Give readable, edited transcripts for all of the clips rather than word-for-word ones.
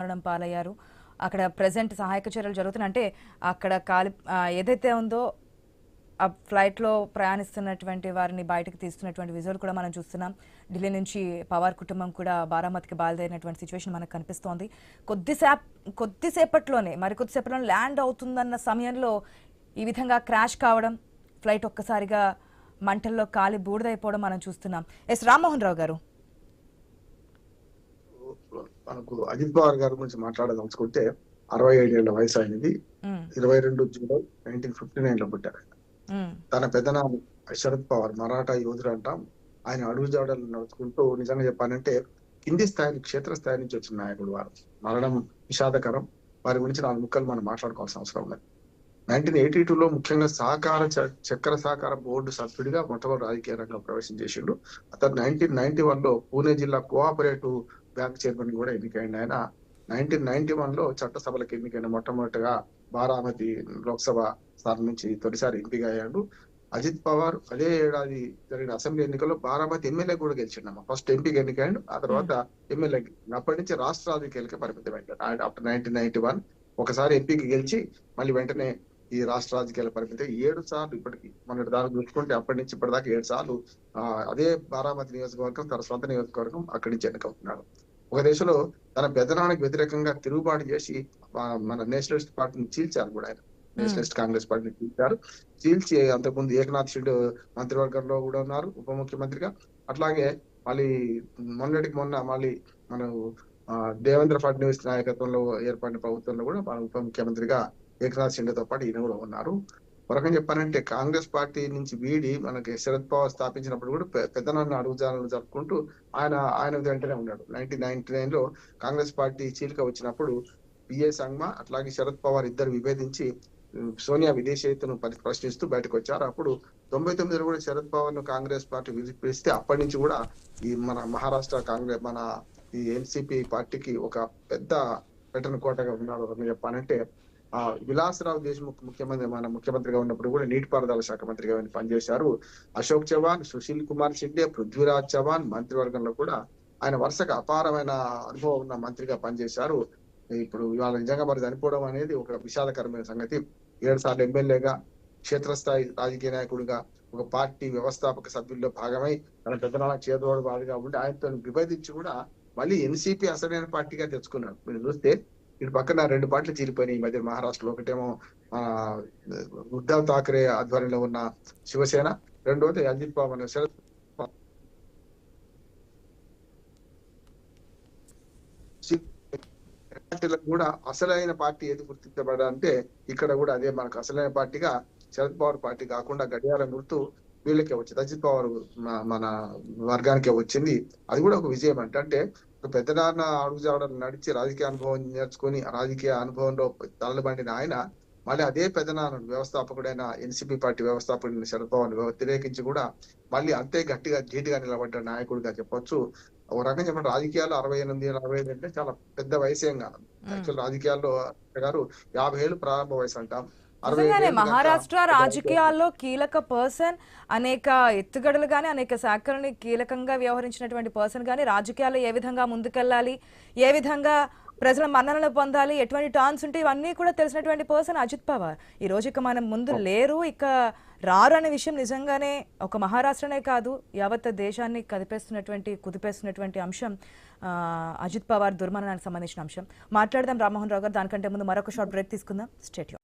మరణం పాలయ్యారు. అక్కడ ప్రెజెంట్ సహాయక చర్యలు జరుగుతున్నాయి. అంటే అక్కడ ఏదైతే ఉందో ఆ ఫ్లైట్లో ప్రయాణిస్తున్నటువంటి వారిని బయటకు తీస్తున్నటువంటి విజువల్ కూడా మనం చూస్తున్నాం. ఢిల్లీ నుంచి పవార్ కుటుంబం కూడా బారామతికి బయలుదేరినటువంటి సిచ్యువేషన్ మనకు కనిపిస్తోంది. కొద్దిసేపట్లోనే ల్యాండ్ అవుతుందన్న సమయంలో ఈ విధంగా క్రాష్ కావడం, ఫ్లైట్ ఒక్కసారిగా మంటల్లో కాలి బూడిదైపోవడం మనం చూస్తున్నాం. ఎస్ రామ్మోహన్ రావు గారు, మనకు అజిత్ పవార్ గారి గురించి మాట్లాడదలుచుకుంటే 67 ఏళ్ల వయసు అయినది. 22 జూలై 1959 లో పుట్టారు. తన పెద్దనాన్న శరద్ పవార్ మరాఠా యోధుడు అంటాం. ఆయన అడుగుజాడలు నడుచుకుంటూ నిజంగా చెప్పాలంటే కింది స్థాయి క్షేత్రస్థాయి నుంచి వచ్చిన నాయకుడు. వారు మరణం విషాదకరం. వారి గురించి 4 ముక్కలు మనం మాట్లాడుకోవాల్సిన అవసరం ఉన్నది. 1982లో ముఖ్యంగా చక్కెర సహకార బోర్డు సభ్యుడిగా మొట్టమొదటి రాజకీయ రంగంలో ప్రవేశం చేసిండు. అతను 1991లో పూణే జిల్లా కోఆపరేటివ్ బ్యాంక్ చైర్మన్ కూడా ఎన్నికైంది. ఆయన 1991లో చట్టసభలకు ఎన్నికైన మొట్టమొదటిగా బారామతి లోక్సభ స్థానం నుంచి తొలిసారి ఎంపిక అయ్యాడు. అజిత్ పవార్ అదే ఏడాది జరిగిన అసెంబ్లీ ఎన్నికల్లో బారామతి ఎమ్మెల్యే కూడా గెలిచిండమ్మ. ఫస్ట్ ఎంపీకి ఎన్నికైండు, ఆ తర్వాత ఎమ్మెల్యే. అప్పటి నుంచి రాష్ట్ర రాజకీయాలకే పరిమితమైంది. ఆఫ్టర్ 1991 ఒకసారి ఎంపీకి గెలిచి మళ్ళీ వెంటనే ఈ రాష్ట్ర రాజకీయాల పరిమితి 7 సార్లు ఇప్పటికి మొన్నటి దాకా చూసుకుంటే అప్పటి నుంచి ఇప్పటిదాకా 7 సార్లు అదే బారామతి నియోజకవర్గం తన సొంత నియోజకవర్గం అక్కడి నుంచి ఎన్నికవుతున్నాడు. ఒక దేశంలో తన పెద్దనానికి వ్యతిరేకంగా తిరుగుబాటు చేసి మన నేషనలిస్ట్ పార్టీని చీల్చారు కూడా. ఆయన నేషనలిస్ట్ కాంగ్రెస్ పార్టీని చీల్చి అంతకుముందు ఏకనాథ్ షిండే మంత్రివర్గంలో కూడా ఉన్నారు ఉప ముఖ్యమంత్రిగా. అట్లాగే మళ్ళీ మొన్నటికి మొన్న మళ్ళీ మనం దేవేంద్ర ఫడ్నవీస్ నాయకత్వంలో ఏర్పడిన ప్రభుత్వంలో కూడా మన ఉప ముఖ్యమంత్రిగా ఏకనాథ్ షిండేతో పాటు ఈయన కూడా ఉన్నారు. ఒక రకంగా చెప్పాలంటే కాంగ్రెస్ పార్టీ నుంచి వీడి మనకి శరద్ పవార్ స్థాపించినప్పుడు కూడా పెద్దనాన్న అడుగుజాలను జరుపుకుంటూ ఆయన వెంటనే ఉన్నాడు. 1999లో కాంగ్రెస్ పార్టీ చీలిక వచ్చినప్పుడు పిఏ సంగ్మా అట్లాగే శరద్ పవార్ ఇద్దరు విభేదించి సోనియా విదేశీయతను ప్రశ్నిస్తూ బయటకు వచ్చారు. అప్పుడు 99లో కూడా శరద్ పవార్ ను కాంగ్రెస్ పార్టీ పిలిస్తే అప్పటి నుంచి కూడా ఈ మన మహారాష్ట్ర కాంగ్రెస్ మన ఈ ఎన్సిపి పార్టీకి ఒక పెద్ద పెట్టన కోటగా ఉన్నాడు. చెప్పాలంటే విలాసరావు దేశ్ముఖ్ ముఖ్యమంత్రిగా ఉన్నప్పుడు కూడా నీటిపారుదల శాఖ మంత్రిగా పనిచేశారు. అశోక్ చవాన్, సుశీల్ కుమార్ షిండే, పృథ్వీరాజ్ చవాన్ మంత్రివర్గంలో కూడా ఆయన వరుసగా అపారమైన అనుభవం ఉన్న మంత్రిగా పనిచేశారు. ఇప్పుడు ఇవాళ నిజంగా మరి చనిపోవడం అనేది ఒక విషాదకరమైన సంగతి. 7 సార్లు ఎమ్మెల్యేగా, క్షేత్రస్థాయి రాజకీయ నాయకుడిగా, ఒక పార్టీ వ్యవస్థాపక సభ్యుల్లో భాగమై తన పెద్దనాన్న చేదోడు బాధగా ఉండి ఆయనతో విభేదించి కూడా మళ్ళీ ఎన్సిపి అసలైన పార్టీగా తెచ్చుకున్నాడు. మీరు చూస్తే ఇటు పక్కన 2 పార్టీలు చీలిపోయినాయి ఈ మధ్య మహారాష్ట్రలో. ఒకటేమో ఉద్ధవ్ ఠాక్రే ఆధ్వర్యంలో ఉన్న శివసేన, రెండోది అజిత్ పవార్ శరద్ పార్టీలకు కూడా అసలైన పార్టీ ఏది గుర్తించబడాలంటే ఇక్కడ కూడా అదే మనకు అసలైన పార్టీగా శరద్ పవార్ పార్టీ కాకుండా గడియారం గుర్తు వీళ్ళకే వచ్చింది, అజిత్ పవార్ మన వర్గానికే వచ్చింది. అది కూడా ఒక విజయం. అంటే పెద్దనాన్న అడుగుజాడలు నడిచి రాజకీయ అనుభవం నేర్చుకుని రాజకీయ అనుభవంలో తలబండిన ఆయన మళ్ళీ అదే పెద్దనాన్న వ్యవస్థాపకుడైన ఎన్సిపి పార్టీ వ్యవస్థాపకుడైన శరద్ పవార్ వ్యతిరేకించి కూడా మళ్ళీ అంతే ధీటుగా నిలబడ్డ నాయకుడిగా చెప్పొచ్చు. ఒక రకంగా చెప్పండి, రాజకీయాల్లో 68 అంటే చాలా పెద్ద వయసేం కాదు. యాక్చువల్ రాజకీయాల్లో గారు 50 ఏళ్ళు ప్రారంభ వయసు అంటాం. మహారాష్ట్ర రాజకీయాల్లో కీలక పర్సన్, అనేక ఎత్తుగడలు గానీ అనేక శాఖలని కీలకంగా వ్యవహరించినటువంటి పర్సన్ గానీ రాజకీయాల్లో ఏ విధంగా ముందుకెళ్లాలి, ఏ విధంగా ప్రజల మన్ననలు పొందాలి, ఎటువంటి టర్న్స్ ఉంటే ఇవన్నీ కూడా తెలిసినటువంటి పర్సన్ అజిత్ పవార్. ఈ రోజు ఇక మనం ముందు లేరు, ఇక రారు అనే విషయం నిజంగానే ఒక మహారాష్ట్రనే కాదు యావత్ దేశాన్ని కుదిపేస్తున్నటువంటి అంశం అజిత్ పవార్ దుర్మరణానికి సంబంధించిన అంశం. మాట్లాడదాం రామ్మోహన్ రావు గారు. దానికంటే ముందు మరొక షార్ట్ బ్రేక్ తీసుకుందాం. స్టేట్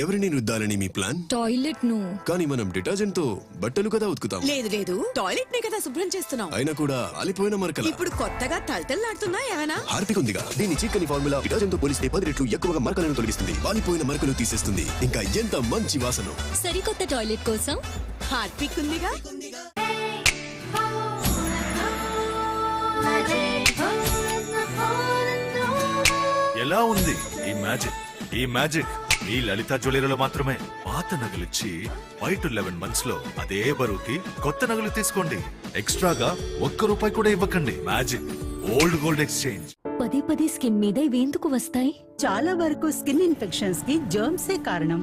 ఎవరిని రుద్దాలని మీ ప్లాన్? టాయిలెట్ ను. కానీ మనం డిటర్జెంట్ తో బట్టలు కదా ఉతుకుతాం. లేదు టాయిలెట్ నే కదా శుభ్రం చేస్తున్నాం. అయినా కూడా అలిపోయిన మరకలు. ఇప్పుడు కొత్తగా తలతల్లాడుతున్నా ఏమైనా? హార్పిక్ ఉందిగా, దీని చీకని ఫార్ములా డిటర్జెంట్ తో పోలిస్తే 10 రెట్లు ఎక్కువగా మరకలను తొలగిస్తుంది, వాలిపోయిన మరకలు తీసేస్తుంది. ఇంకా ఎంత మంచి వాసన. సరికొత్త టాయిలెట్ కోసం హార్పిక్ ఉందిగా. ఎలా ఉంది ఈ మ్యాజిక్ ఈ లలిత జ్యువెలరీలో మాత్రమే. పాత నగలిచ్చి 5 to 11 months లో అదే బరువుకి కొత్త నగలు తీసుకోండి. ఎక్స్ట్రాగా ₹1 కూడా ఇవ్వకండి. Magic old gold exchange. పదే స్కిన్ మీద ఇవేందుకు వస్తాయి? చాలా వరకు స్కిన్ ఇన్ఫెక్షన్స్ కి జర్మ్సే కారణం.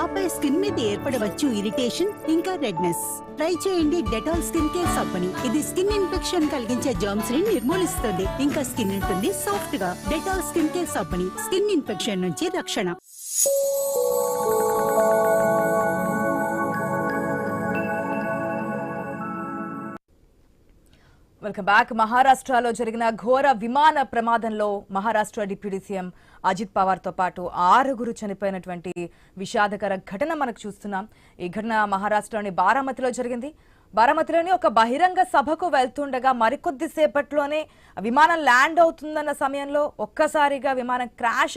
ఆ ఆపై స్కిన్ మీద ఏర్పడవచ్చు ఇరిటేషన్ ఇంకా రెడ్నెస్. ట్రై చేయండి డెటాల్ స్కిన్ కేర్ సబ్బుని. ఇది స్కిన్ ఇన్ఫెక్షన్ కలిగించే జర్మ్స్ ని నిర్మూలిస్తుంది, ఇంకా స్కిన్ ఉంటుంది సాఫ్ట్ గా. డెటాల్ స్కిన్ కేర్ సబ్బుని స్కిన్ ఇన్ఫెక్షన్ నుంచి రక్షణ. Welcome back. మహారాష్ట్రలో జరిగిన ఘోర విమాన ప్రమాదంలో మహారాష్ట్ర డిప్యూటీ సీఎం అజిత్ పవార్ తో పాటు 6 చనిపోయినటువంటి విషాదకర ఘటన మనకు చూస్తున్నాం. ఈ ఘటన మహారాష్ట్రలోని బారామతిలో జరిగింది. బారామతిలోని ఒక బహిరంగ సభకు వెళ్తుండగా మరికొద్ది సేపట్లోనే విమానం ల్యాండ్ అవుతుందన్న సమయంలో ఒక్కసారిగా విమానం క్రాష్